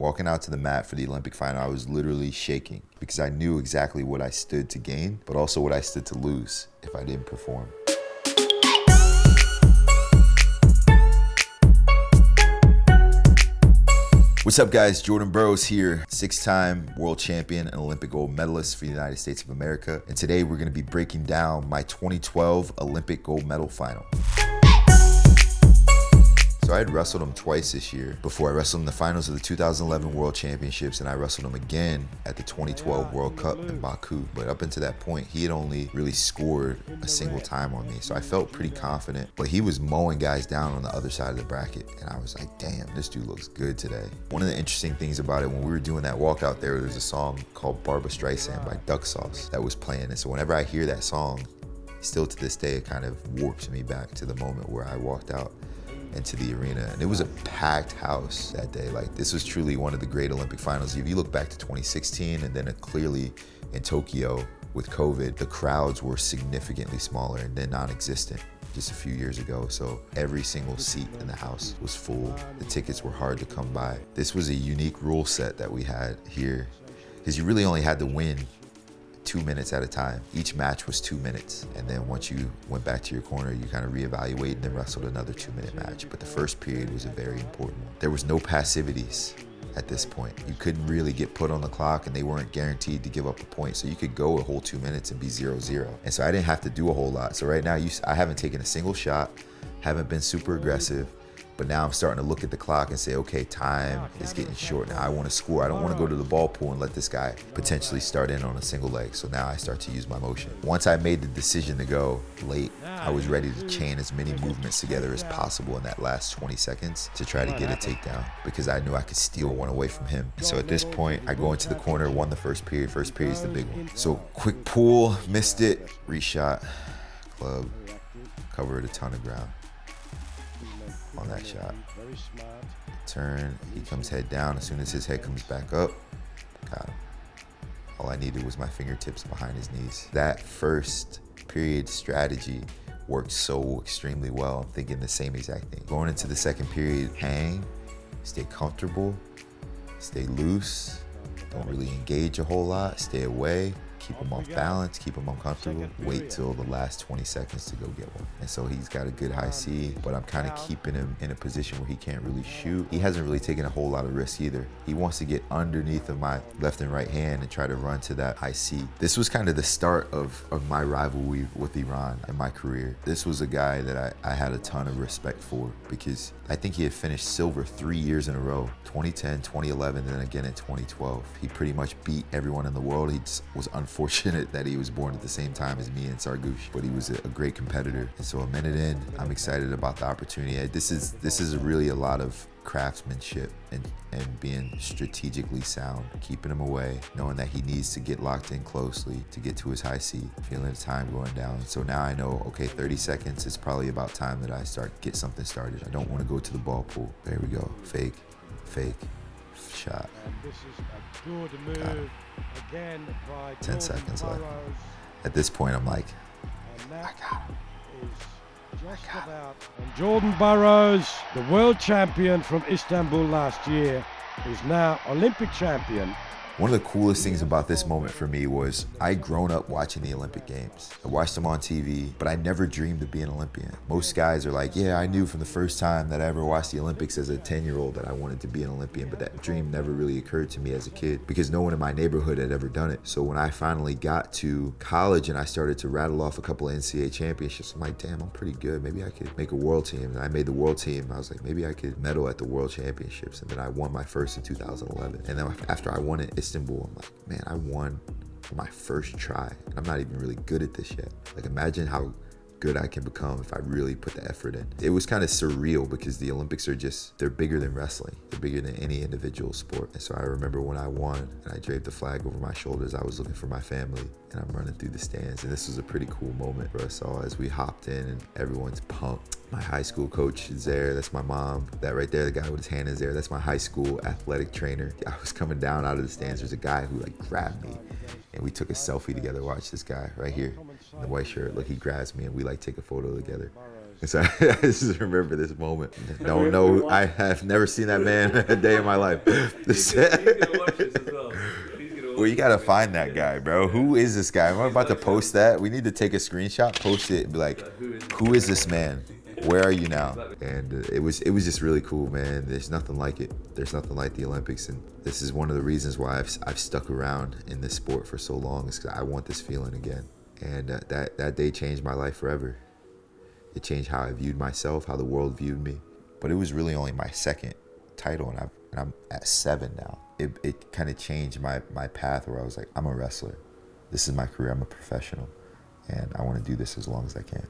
Walking out to the mat for the Olympic final, I was literally shaking because I knew exactly what I stood to gain, but also what I stood to lose if I didn't perform. What's up, guys? Jordan Burroughs here, 6-time world champion and Olympic gold medalist for the United States of America. And today we're gonna be breaking down my 2012 Olympic gold medal final. So I had wrestled him twice this year. Before I wrestled him in the finals of the 2011 World Championships, and I wrestled him again at the 2012 World Cup in Baku. But up until that point, he had only really scored a single time on me. So I felt pretty confident, but he was mowing guys down on the other side of the bracket. And I was like, damn, this dude looks good today. One of the interesting things about it, when we were doing that walkout there was a song called Barbra Streisand by Duck Sauce that was playing. And so whenever I hear that song, still to this day, it kind of warps me back to the moment where I walked out into the arena. And it was a packed house that day. Like, this was truly one of the great Olympic finals. If you look back to 2016 and then clearly in Tokyo with COVID, the crowds were significantly smaller and then non-existent just a few years ago. So every single seat in the house was full. The tickets were hard to come by. This was a unique rule set that we had here because you really only had to win 2 minutes at a time. Each match was 2 minutes. And then once you went back to your corner, you kind of reevaluate and then wrestled another 2-minute match. But the first period was a very important one. There was no passivities at this point. You couldn't really get put on the clock and they weren't guaranteed to give up a point. So you could go a whole 2 minutes and be 0-0. And so I didn't have to do a whole lot. So right now, I haven't taken a single shot, haven't been super aggressive. But now I'm starting to look at the clock and say, okay, time is getting short. Now I want to score. I don't want to go to the ball pool and let this guy potentially start in on a single leg. So now I start to use my motion. Once I made the decision to go late, I was ready to chain as many movements together as possible in that last 20 seconds to try to get a takedown because I knew I could steal one away from him. And so at this point, I go into the corner, won the first period. First period is the big one. So quick pull, missed it, reshot, club, covered a ton of ground on that shot. Turn, he comes head down. As soon as his head comes back up, got him. All I needed was my fingertips behind his knees. That first period strategy worked so extremely well. I'm thinking the same exact thing. Going into the second period, hang, stay comfortable, stay loose, don't really engage a whole lot, stay away. Keep him off balance, keep him uncomfortable, wait till the last 20 seconds to go get one. And so he's got a good high C, but I'm kind of keeping him in a position where he can't really shoot. He hasn't really taken a whole lot of risk either. He wants to get underneath of my left and right hand and try to run to that high C. This was kind of the start of my rivalry with Iran in my career. This was a guy that I had a ton of respect for because I think he had finished silver 3 years in a row, 2010, 2011, and then again in 2012. He pretty much beat everyone in the world. He just was unfortunate that he was born at the same time as me and Sargouche, but he was a great competitor. And so a minute in, I'm excited about the opportunity. This is really a lot of craftsmanship and being strategically sound, keeping him away, knowing that he needs to get locked in closely to get to his high C, feeling the time going down. So now I know, okay, 30 seconds is probably about time that I get something started. I don't want to go to the ball pool. There we go. Fake, shot. And this is a good move again by 10 seconds left. At this point, I'm like, I got him. And Jordan Burroughs, the world champion from Istanbul last year, is now Olympic champion. One of the coolest things about this moment for me was I'd grown up watching the Olympic Games. I watched them on TV, but I never dreamed of being an Olympian. Most guys are like, yeah, I knew from the first time that I ever watched the Olympics as a 10-year-old that I wanted to be an Olympian, but that dream never really occurred to me as a kid because no one in my neighborhood had ever done it. So when I finally got to college and I started to rattle off a couple of NCAA championships, I'm like, damn, I'm pretty good. Maybe I could make a world team. And I made the world team. I was like, maybe I could medal at the world championships. And then I won my first in 2011. And then after I won it, Istanbul, I'm like, man, I won for my first try. And I'm not even really good at this yet. Like, imagine how good I can become if I really put the effort in. It was kind of surreal because the Olympics are they're bigger than wrestling. They're bigger than any individual sport. And so I remember when I won and I draped the flag over my shoulders, I was looking for my family and I'm running through the stands. And this was a pretty cool moment for us all as we hopped in and everyone's pumped. My high school coach is there. That's my mom. That right there, the guy with his hand is there. That's my high school athletic trainer. I was coming down out of the stands. There's a guy who grabbed me and we took a selfie together. Watch this guy right here in the white shirt. Look, he grabs me and we take a photo together. So I just remember this moment. Don't know. I have never seen that man a day in my life. He's gonna watch this as well. Well, you gotta find that guy, bro. Who is this guy? Am I about to post that? We need to take a screenshot, post it, and be like, "Who is this man? Where are you now?" And it was just really cool, man. There's nothing like it. There's nothing like the Olympics, and this is one of the reasons why I've stuck around in this sport for so long. Is because I want this feeling again. And that day changed my life forever. It changed how I viewed myself, how the world viewed me. But it was really only my second title, and I'm at 7 now. It kind of changed my path where I was like, I'm a wrestler. This is my career. I'm a professional, and I want to do this as long as I can.